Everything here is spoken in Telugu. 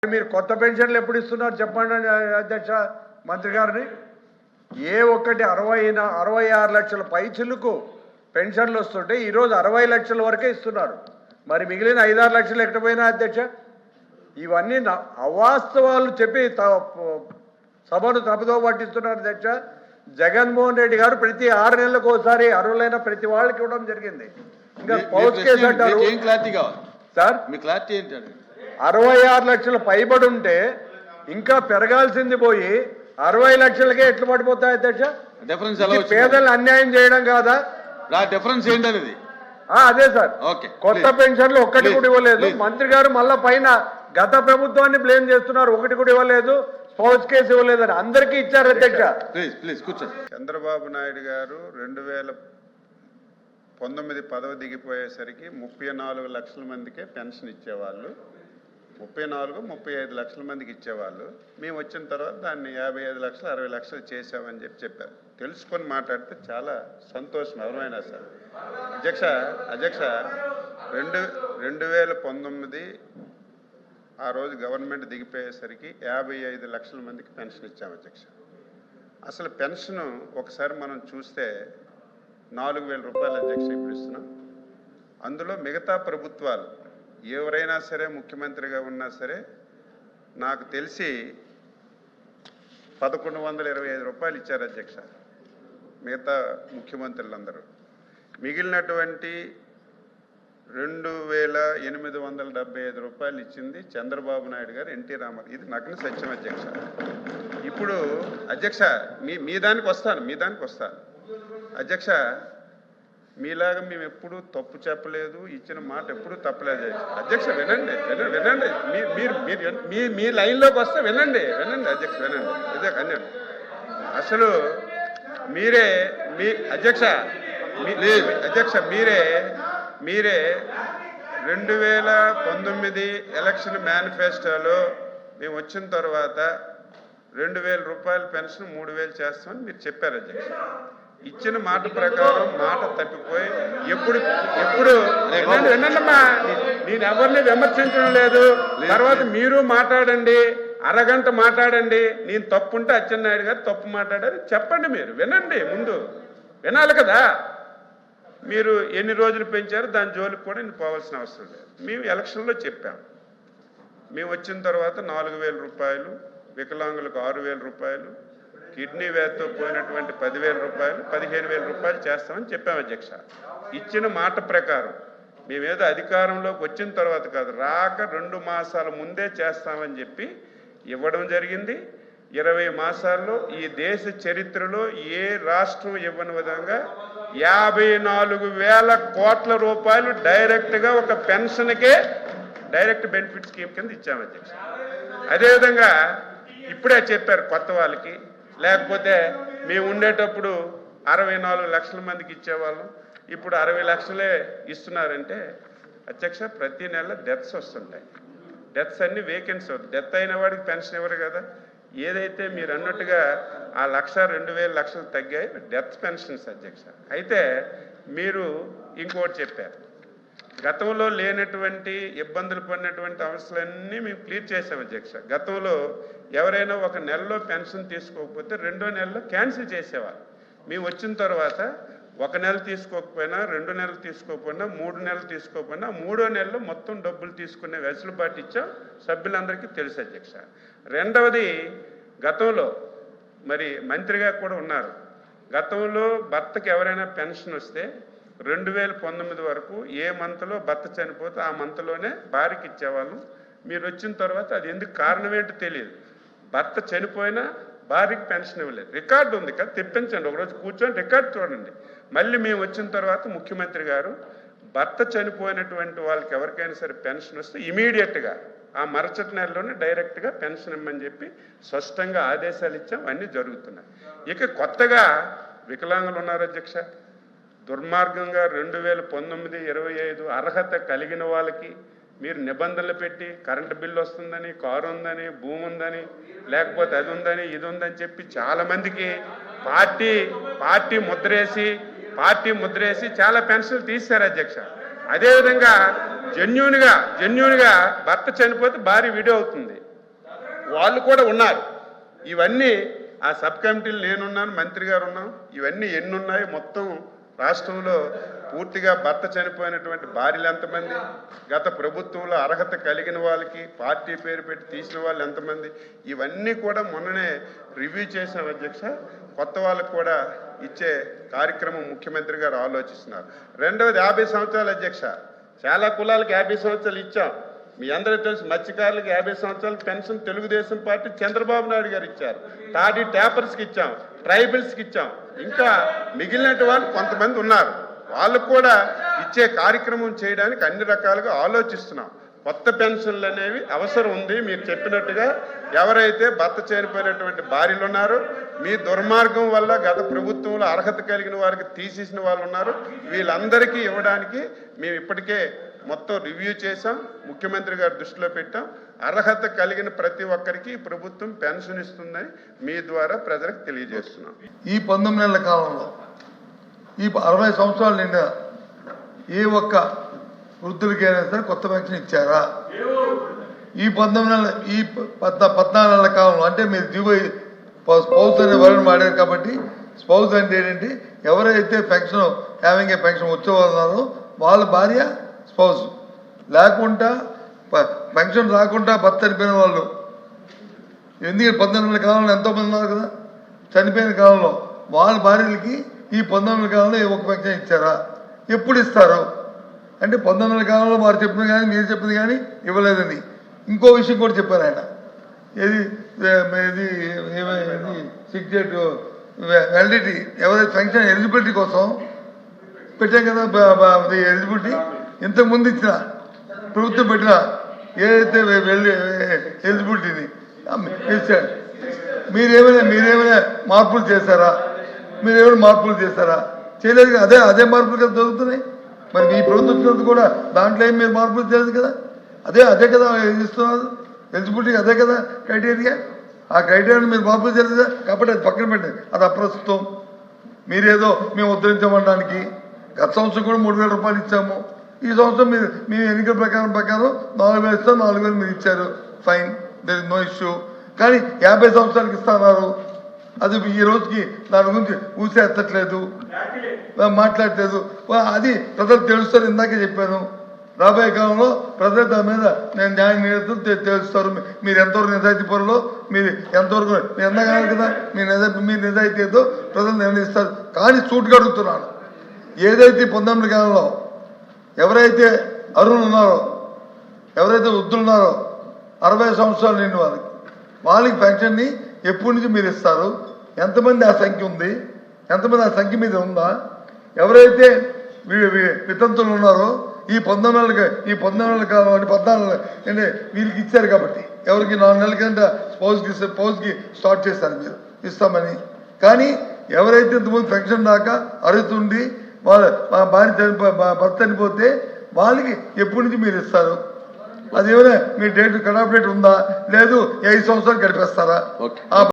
మీరు కొత్త పెన్షన్లు ఎప్పుడు ఇస్తున్నారు చెప్పండి అధ్యక్ష మంత్రి గారిని. ఏ ఒక్కటి 66 లక్షల పైచిలకు పెన్షన్లు వస్తుంటే ఈరోజు 60 లక్షల వరకే ఇస్తున్నారు. మరి మిగిలిన 5-6 లక్షలు ఎక్కడిపోయినా అధ్యక్ష? ఇవన్నీ అవాస్తవాలు చెప్పి సభను తప్పుదో పట్టిస్తున్నారు అధ్యక్ష. జగన్మోహన్ రెడ్డి గారు ప్రతి 6 నెలలకు ఒకసారి అర్హులైన ప్రతి వాళ్ళకి ఇవ్వడం జరిగింది. ఇంకా పౌచ్ కేసు అంటారు సార్. మీ క్లారిటీ ఏంటంటే 66 లక్షల పైబడి ఉంటే ఇంకా పెరగాల్సింది పోయి 60 లక్షలకే ఎట్లు పడిపోతాయి అధ్యక్ష? పేదలను అన్యాయం చేయడం కాదా? డిఫరెన్స్ ఏంటనేది అదే సార్. కొత్త పెన్షన్లు ఒక్కటి కూడా ఇవ్వలేదు. మంత్రి గారు మళ్ళా పైన గత ప్రభుత్వాన్ని బ్లేమ్ చేస్తున్నారు. ఒకటి కూడా ఇవ్వలేదు, స్పౌస్ కేసు ఇవ్వలేదని. అందరికీ ఇచ్చారు అధ్యక్ష. చంద్రబాబు నాయుడు గారు 2019 పదవి దిగిపోయేసరికి 34 లక్షల మందికే పెన్షన్ ఇచ్చేవాళ్ళు. 34-35 లక్షల మందికి ఇచ్చేవాళ్ళు. మేము వచ్చిన తర్వాత దాన్ని 55 లక్షలు 60 లక్షలు చేసామని చెప్పారు. తెలుసుకొని మాట్లాడితే చాలా సంతోషం. ఎవరైనా సార్ అధ్యక్ష 2019 ఆ రోజు గవర్నమెంట్ దిగిపోయేసరికి 55 లక్షల మందికి పెన్షన్ ఇచ్చాము అధ్యక్ష. అసలు పెన్షన్ ఒకసారి మనం చూస్తే 4,000 రూపాయలు అధ్యక్ష ఇప్పుడు ఇస్తున్నాం. అందులో మిగతా ప్రభుత్వాలు ఎవరైనా సరే ముఖ్యమంత్రిగా ఉన్నా సరే నాకు తెలిసి 1,125 రూపాయలు ఇచ్చారు అధ్యక్ష మిగతా ముఖ్యమంత్రులందరూ. మిగిలినటువంటి 2,875 రూపాయలు ఇచ్చింది చంద్రబాబు నాయుడు గారు, ఎన్టీ రామారావు. ఇది నగ్న సత్యం అధ్యక్ష. ఇప్పుడు అధ్యక్ష మీ దానికి వస్తాను అధ్యక్ష. మీలాగా మేము ఎప్పుడు తప్పు చెప్పలేదు, ఇచ్చిన మాట ఎప్పుడు తప్పలేదు అధ్యక్ష. వినండి మీ లైన్లోకి వస్తే వినండి అధ్యక్ష, వినండి. అసలు మీరే అధ్యక్ష మీరే 2019 ఎలక్షన్ మేనిఫెస్టోలో మేము వచ్చిన తర్వాత 2,000 రూపాయల పెన్షన్ 3,000 చేస్తామని మీరు చెప్పారు అధ్యక్ష. ఇచ్చిన మాట ప్రకారం మాట తప్పిపోయి ఎప్పుడు వినండమ్మా, నేను ఎవరిని విమర్శించడం లేదు. తర్వాత మీరు మాట్లాడండి, అరగంట మాట్లాడండి. నేను తప్పు ఉంటే అచ్చెన్నాయుడు గారు తప్పు మాట్లాడారు చెప్పండి. మీరు వినండి, ముందు వినాలి కదా. మీరు ఎన్ని రోజులు పెంచారు దాని జోలికి కూడా నేను పోవాల్సిన అవసరం లేదు. మేము ఎలక్షన్లో చెప్పాం. మేము వచ్చిన తర్వాత 4,000 రూపాయలు, వికలాంగులకు 6,000 రూపాయలు, కిడ్నీ వ్యాధితో పోయినటువంటి 10,000 రూపాయలు, 15,000 రూపాయలు చేస్తామని చెప్పాం అధ్యక్ష. ఇచ్చిన మాట ప్రకారం మేమేదో అధికారంలోకి వచ్చిన తర్వాత కాదు, రాక 2 మాసాల ముందే చేస్తామని చెప్పి ఇవ్వడం జరిగింది. 20 మాసాల్లో ఈ దేశ చరిత్రలో ఏ రాష్ట్రం ఇవ్వని విధంగా 54,000 కోట్ల రూపాయలు డైరెక్ట్గా ఒక పెన్షన్కే డైరెక్ట్ బెనిఫిట్ స్కీమ్ కింద ఇచ్చాము అధ్యక్ష. అదేవిధంగా ఇప్పుడే చెప్పారు కొత్త వాళ్ళకి, లేకపోతే మేము ఉండేటప్పుడు 64 లక్షల మందికి ఇచ్చేవాళ్ళం, ఇప్పుడు 60 లక్షలే ఇస్తున్నారంటే అధ్యక్ష ప్రతి నెల డెత్స్ వస్తుంటాయి. డెత్స్ అన్ని వేకెన్సీ అవుతుంది. డెత్ అయిన వాడికి పెన్షన్ ఇవ్వరు కదా. ఏదైతే మీరు అన్నట్టుగా ఆ 1,00,000-2,000 లక్షలు తగ్గాయి డెత్ పెన్షన్స్ అధ్యక్ష. అయితే మీరు ఇంకోటి చెప్పారు, గతంలో లేనటువంటి ఇబ్బందులు పడినటువంటి అవసరాలన్నీ మేము క్లియర్ చేసాం అధ్యక్ష. గతంలో ఎవరైనా ఒక నెలలో పెన్షన్ తీసుకోకపోతే 2వ నెలలో క్యాన్సిల్ చేసేవారు. మేము వచ్చిన తర్వాత 1 నెల తీసుకోకపోయినా, 2 నెలలు తీసుకోకపోయినా, 3 నెలలు తీసుకోకపోయినా 3వ నెలలో మొత్తం డబ్బులు తీసుకునే వెసులుబాటు ఇచ్చాం. సభ్యులందరికీ తెలుసు అధ్యక్ష. రెండవది, గతంలో మరి మంత్రిగా కూడా ఉన్నారు, గతంలో భర్తకి ఎవరైనా పెన్షన్ వస్తే 2019 వరకు ఏ మంత్లో భర్త చనిపోతే ఆ మంత్లోనే భార్యకి ఇచ్చేవాళ్ళం. మీరు వచ్చిన తర్వాత అది ఎందుకు కారణం ఏంటో తెలియదు. భర్త చనిపోయినా భార్యకి పెన్షన్ ఇవ్వలేదు. రికార్డు ఉంది కదా, తెప్పించండి, ఒకరోజు కూర్చొని రికార్డు చూడండి. మళ్ళీ మేము వచ్చిన తర్వాత ముఖ్యమంత్రి గారు భర్త చనిపోయినటువంటి వాళ్ళకి ఎవరికైనా సరే పెన్షన్ వస్తే ఇమీడియట్గా ఆ మరుసటి నెలలోనే డైరెక్ట్గా పెన్షన్ ఇవ్వమని చెప్పి స్పష్టంగా ఆదేశాలు ఇచ్చాం. అన్నీ జరుగుతున్నాయి. ఇక కొత్తగా వికలాంగులు ఉన్నారు అధ్యక్ష. దుర్మార్గంగా 2019-25 అర్హత కలిగిన వాళ్ళకి మీరు నిబంధనలు పెట్టి కరెంటు బిల్లు వస్తుందని, కారు ఉందని, భూమి ఉందని, లేకపోతే అది ఉందని, ఇది ఉందని చెప్పి చాలామందికి పార్టీ ముద్రేసి చాలా పెన్షన్లు తీశారు అధ్యక్ష. అదేవిధంగా జెన్యూన్గా భర్త చనిపోతే భార్య విడో అవుతుంది. వాళ్ళు కూడా ఉన్నారు. ఇవన్నీ ఆ సబ్ కమిటీలు నేనున్నాను, మంత్రి గారు ఉన్నాం. ఇవన్నీ ఎన్ని ఉన్నాయి మొత్తం రాష్ట్రంలో పూర్తిగా భర్త చనిపోయినటువంటి భార్యలు ఎంతమంది, గత ప్రభుత్వంలో అర్హత కలిగిన వాళ్ళకి పార్టీ పేరు పెట్టి తీసిన వాళ్ళు ఎంతమంది, ఇవన్నీ కూడా మొన్ననే రివ్యూ చేసాం అధ్యక్ష. కొత్త వాళ్ళకు కూడా ఇచ్చే కార్యక్రమం ముఖ్యమంత్రి గారు ఆలోచిస్తున్నారు. రెండవది 50 సంవత్సరాలు అధ్యక్ష. చాలా కులాలకు 50 సంవత్సరాలు ఇచ్చాం. మీ అందరికీ తెలుసు, మత్స్యకారులకు 50 సంవత్సరాల పెన్షన్ తెలుగుదేశం పార్టీ చంద్రబాబు నాయుడు గారు ఇచ్చారు. టాడీ ట్యాపర్స్కి ఇచ్చాం, ట్రైబల్స్కి ఇచ్చాం. ఇంకా మిగిలిన వాళ్ళు కొంతమంది ఉన్నారు, వాళ్ళకు కూడా ఇచ్చే కార్యక్రమం చేయడానికి అన్ని రకాలుగా ఆలోచిస్తున్నాం. కొత్త పెన్షన్లు అనేవి అవసరం ఉంది. మీరు చెప్పినట్టుగా ఎవరైతే భర్త చనిపోయినటువంటి భార్యలు ఉన్నారో, మీ దుర్మార్గం వల్ల గత ప్రభుత్వంలో అర్హత కలిగిన వారికి తీసేసిన వాళ్ళు ఉన్నారు, వీళ్ళందరికీ ఇవ్వడానికి మేము ఇప్పటికే మొత్తం రివ్యూ చేశాం, ముఖ్యమంత్రి గారి దృష్టిలో పెట్టాం. అర్హత కలిగిన ప్రతి ఒక్కరికి ప్రభుత్వం పెన్షన్ ఇస్తుందని మీ ద్వారా ప్రజలకు తెలియజేస్తున్నాం. ఈ 19 నెలల కాలంలో ఈ 60 సంవత్సరాలు నిండా ఏ ఒక్క వృద్ధులకైనా సరే కొత్త పెన్షన్ ఇచ్చారా? ఈ 19 నెలల ఈ 14 నెలల కాలంలో, అంటే మీరు దిగుబడి స్పౌస్ అనే వర్డ్ వాడారు కాబట్టి, స్పౌస్ అంటే ఏంటంటే ఎవరైతే పెన్షన్ హ్యావింగ్ ఏ పెన్షన్ వచ్చేవాళ్ళన్నారో వాళ్ళ భార్య స్పౌస్. లేకుండా పెన్షన్ రాకుండా భర్త చనిపోయిన వాళ్ళు, ఎందుకంటే 19 నెలల కాలంలో ఎంతోమంది ఉన్నారు కదా చనిపోయిన కాలంలో, వాళ్ళ భార్యలకి ఈ 19 నెలల కాలంలో ఏ ఒక్క పెన్షన్ ఇచ్చారా? ఎప్పుడు ఇస్తారు అంటే 19 నెలల కాలంలో వారు చెప్పింది కానీ మీరు చెప్పింది కానీ ఇవ్వలేదని. ఇంకో విషయం కూడా చెప్పారు ఆయన, ఏది సిగ్నెట్ వ్యాలిడిటీ, ఎవరైతే పెన్షన్ ఎలిజిబిలిటీ కోసం పెట్టాం కదా ఎలిజిబిలిటీ, ఇంతకుముందు ఇచ్చిన ప్రభుత్వం పెట్టిన ఏదైతే ఎలిజిబిలిటీని ఇచ్చారు, మీరేమైనా మార్పులు చేశారా? మార్పులు చేశారా? చేయలేదు. అదే మార్పులు కదా జరుగుతున్నాయి. మరి మీ ప్రభుత్వం కూడా దాంట్లో ఏం మీరు మార్పులు చేయలేదు కదా. అదే కదా ఇస్తున్నారు ఎలిజిబిలిటీ, అదే కదా క్రైటీరియా. ఆ క్రైటీరియాని మీరు మార్పులు చేయలేదు కాబట్టి అది పక్కన పెట్టండి, అది అప్రస్తుతం. మీరేదో మేము ఉద్ధరించమనడానికి గత సంవత్సరం కూడా 3,000 రూపాయలు ఇచ్చాము. ఈ సంవత్సరం మీరు మీ ఎన్నికల ప్రకారం 4,000 ఇస్తాం, 4,000 మీరు ఇచ్చారు, fine, there is no issue. కానీ 50 సంవత్సరాలకి ఇస్తున్నారు, అది ఈ రోజుకి దాని గురించి ఊసే ఎత్తట్లేదు, మాట్లాడలేదు. అది ప్రజలు తెలుస్తారు. ఇందాకే చెప్పాను, రాబోయే కాలంలో ప్రజలు దాని మీద నేను న్యాయ నియతులు తెలుస్తారు. మీరు ఎంతవరకు నిజాయితీ పరులో, మీరు ఎంతవరకు మీరు ఎంతగానే కదా మీ నిజాయితీ ఏదో ప్రజలు నిర్ణయిస్తారు. కానీ సూటుగా అడుగుతున్నాను, ఏదైతే 19 కాలంలో ఎవరైతే అర్హులు ఉన్నారో, ఎవరైతే వృద్ధులు ఉన్నారో 60 సంవత్సరాలు నిండి వాళ్ళకి పెన్షన్ని ఎప్పటి నుంచి మీరు ఇస్తారు? ఎంతమంది ఆ సంఖ్య ఉంది? ఎంతమంది ఆ సంఖ్య మీద ఉందా? ఎవరైతే వితంతులు ఉన్నారో ఈ 19 నెలల కాలం అంటే 14 అంటే వీళ్ళకి ఇచ్చారు కాబట్టి, ఎవరికి 4 నెలల కింద స్పౌస్కి స్టార్ట్ చేశారు మీరు ఇస్తామని. కానీ ఎవరైతే ఇంతకుముందు పెన్షన్ దాకా అర్హత ఉండి వాళ్ళ భర్త చనిపోతే వాళ్ళకి ఎప్పటి నుంచి మీరు ఇస్తారు? అదేమైనా మీ డేట్ కట్ ఆఫ్ డేట్ ఉందా? లేదు 5 సంవత్సరాలు గడిపేస్తారా?